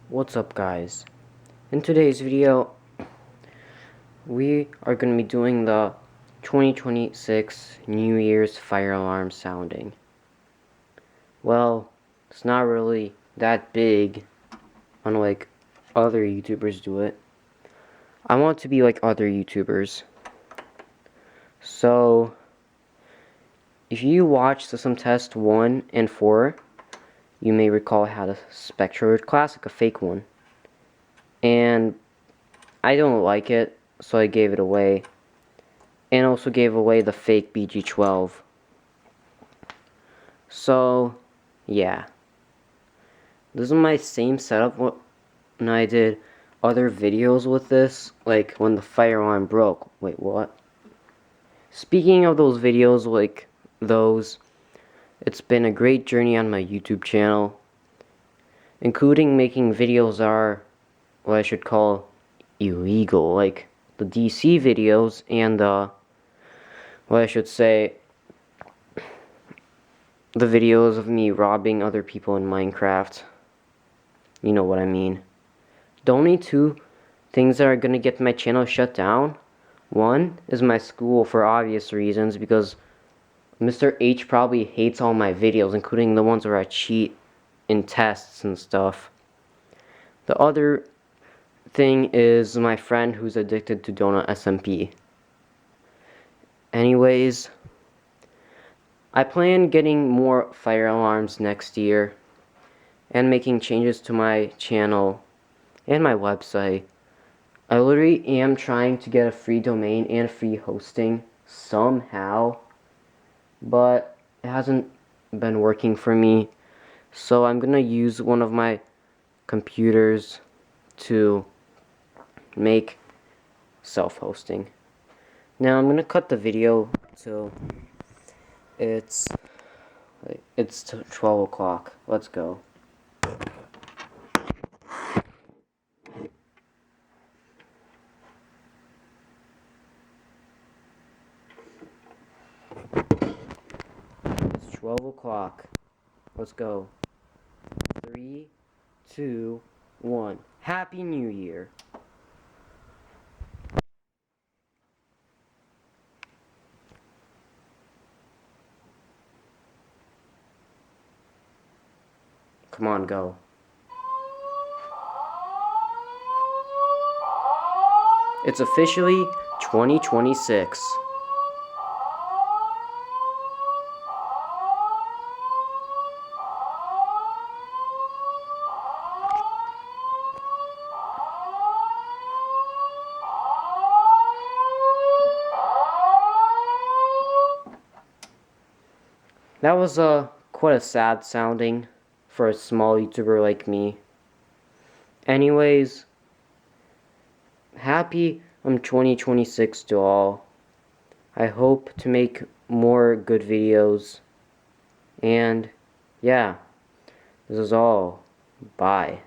What's up, guys? In today's video we are going to be doing the 2026 New Year's fire alarm sounding. Well, it's not really that big, unlike other YouTubers do it. I want to be like other YouTubers. So if you watched System Test 1 and 4, you may recall I had a Spectroid Classic, a fake one. And I don't like it, so I gave it away. And also gave away the fake BG12. So, yeah. This is my same setup when I did other videos with this, like when the fire alarm broke. Wait, what? Speaking of those videos, like those, it's been a great journey on my YouTube channel, including making videos that are what I should call illegal, like the DC videos and what I should say, the videos of me robbing other people in Minecraft. You know what I mean. The only two things that are gonna get my channel shut down, one is my school for obvious reasons, because Mr. H probably hates all my videos, including the ones where I cheat in tests and stuff. The other thing is my friend who's addicted to Donut SMP. Anyways, I plan getting more fire alarms next year and making changes to my channel and my website. I literally am trying to get a free domain and free hosting somehow, but it hasn't been working for me, so I'm gonna use one of my computers to make self-hosting. Now I'm gonna cut the video till it's 12 o'clock. Let's go. It's 12 o'clock. Let's go. 3, 2, 1. Happy New Year. Come on, go. It's officially 2026. That was quite a sad sounding for a small YouTuber like me. Anyways, happy 2026 to all. I hope to make more good videos. And yeah, this is all. Bye.